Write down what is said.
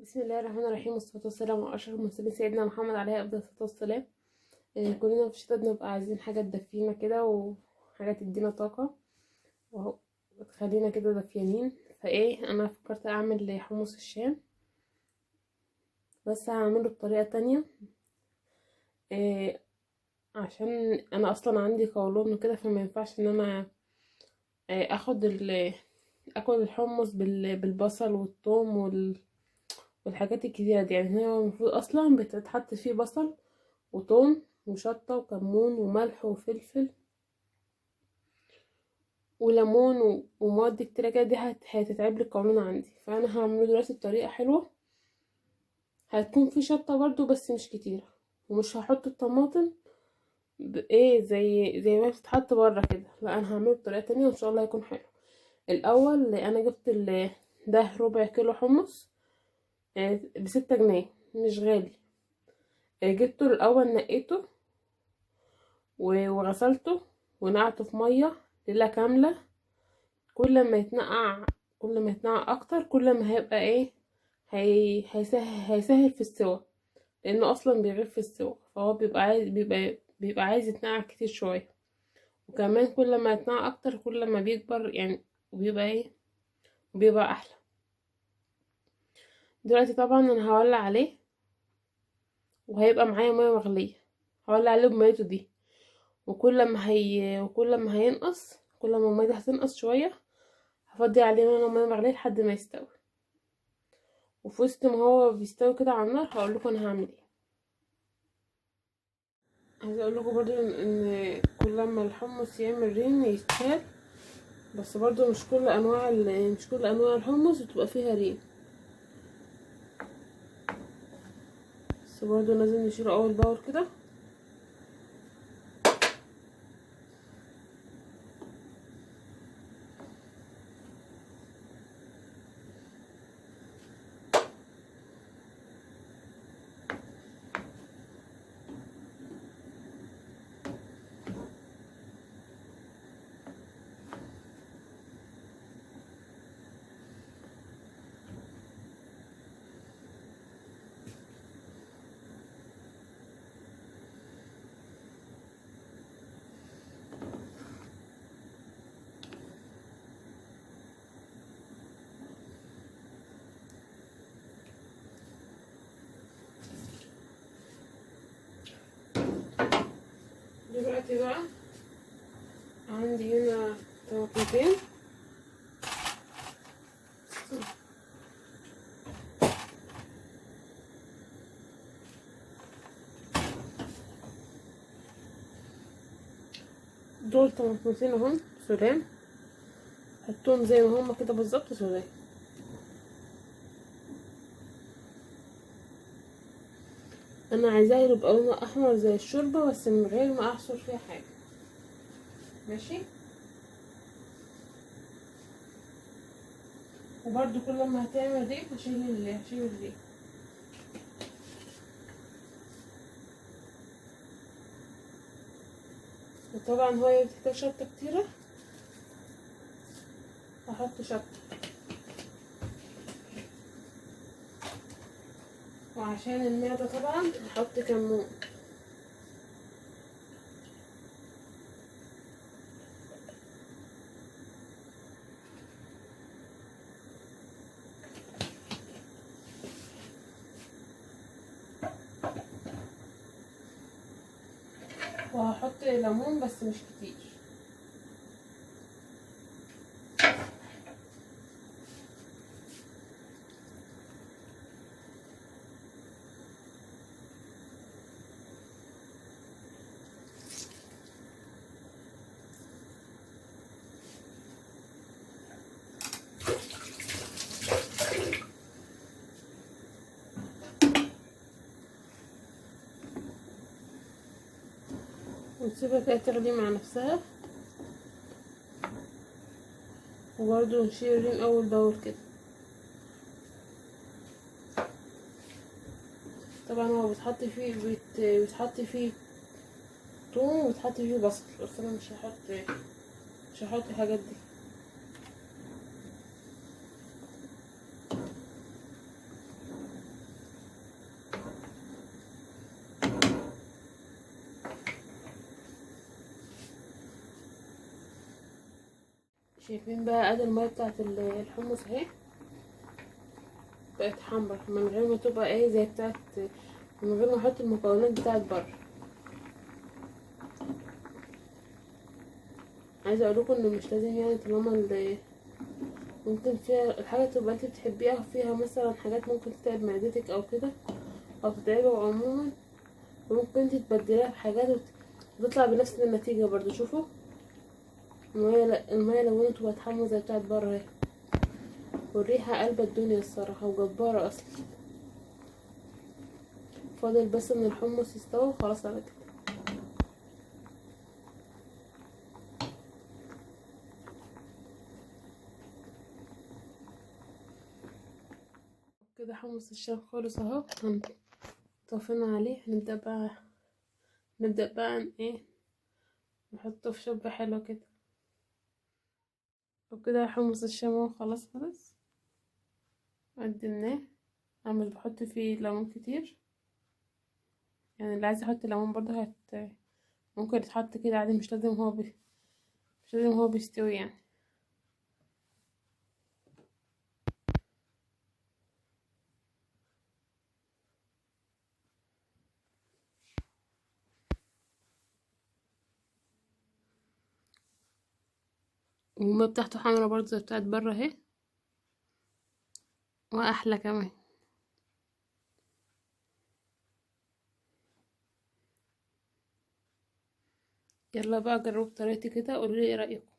بسم الله الرحمن الرحيم، والصلاة والسلام على أشرف المرسلين سيدنا محمد عليه أفضل الصلاة والسلام. كلنا في الشتاء بنبقى عايزين حاجة تدفينا كده وحاجة تدينا طاقة وتخلينا كده دافيانين. فايه أنا فكرت أعمل حمص الشام، بس هعمله بطريقة تانية. آه، عشان أنا أصلا عندي قولون وكده، فما ينفعش إن أنا أخد أكل الحمص بالبصل والثوم والحاجات الكتيرة دي. يعني هو المفروض أصلا بتتحط فيه بصل وثوم وشطة وكمون وملح وفلفل وليمون ومواد كتيرة كده. دي هتتعب لي القولون عندي، فأنا هعمله دلوقتي بطريقة حلوة. هتكون في شطة برضو بس مش كتيرة، ومش هحط الطماطم ايه زي ما بتتحط بره كده. لا، انا هعمله بطريقة تانية وان شاء الله هيكون حلو. الاول انا جبت ده ربع كيلو حمص ب6 جنيه، مش غالي. جبته الاول، نقيته وغسلته ونقعته في مية ليلة كاملة. كل ما يتنقع كل ما يتنقع اكتر، كل ما هيبقى ايه، هيسهل في السوا، لانه اصلا بيغيب في السوا، فهو بيبقى عايز يتنقع كتير شويه. وكمان كل ما يتنقع اكتر كل ما بيكبر يعني، وبيبقى ايه، بيبقى احلى. دلوقتي طبعا انا هولع عليه، وهيبقى معايا ميه مغليه. هولع عليه بميته دي، وكل ما هينقص، كل ما الميه دي هتنقص شويه، هفضي عليه ميه مغليه لحد ما يستوي. وفي وسط ما هو بيستوي كده على النار هقول لكم انا هعمل ايه. عايزه اقول لكم برضو ان كل ما الحمص يعمل رين يتشال، بس برضو مش كل انواع الحمص بتبقى فيها رين. بس برضو لازم نشيله اول باول كده. دلوقتي بقى عندي هنا طماطمتين. دول طماطمتين اهم سودان، حطهم زي ما هما كده بالظبط سودان. انا عايزاه يبقى لونه احمر زي الشوربه، بس من غير ما اعصر فيها حاجه. ماشي. وبرده كل ما هتعمل ريق هشيل الريق. وطبعا هو بتحتاج شطه كتيره، هحط شطه. وعشان المعده طبعا هحط كمون. وهحط ليمون بس مش كتير. ونسيبها كده تغلي مع نفسها. وبرضه نشيل الريم اول باول كده. طبعا هو بيتحط فيه توم وبيتحط فيه بصل، بس انا مش هحط الحاجات دي. شايفين بقى ادي الميه بتاعت الحمص اهي، بقت حمرا من غير ما تبقى ايه زي بتاعت، من غير ما احط المكونات بتاعت بره. عايزه اقول لكم انه مش لازم يعني طالما ممكن فيها الحاجه تبقى انت بتحبيها، فيها مثلا حاجات ممكن تتعب معدتك او كده او تتعبه عموما، وممكن انت تبدليها بحاجات وتطلع بنفس النتيجه برضو. شوفوا الميه لونت وبقت حمرا زي بتاعت بره اهي، والريحه قلبة الدنيا الصراحه وجباره اصلا. فاضل بس ان الحمص يستوى وخلاص على كده. كده حمص الشام خالص اهو، طفينا عليه. نبدأ بقى ايه، نحطه في شوربة حلوة كده. وكده حمص الشام اهو خلاص خلاص قدمناه. مش بحط فيه ليمون كتير، يعني اللي عايز يحط ليمون برضه ممكن يتحط كده عادي، مش لازم هو بيستوي يعني. والمية بتاعته حمرا برضه زي بتاعت بره اهي، واحلى كمان. يلا بقى جربوا طريقتي كده، قولوا لي ايه رأيكم.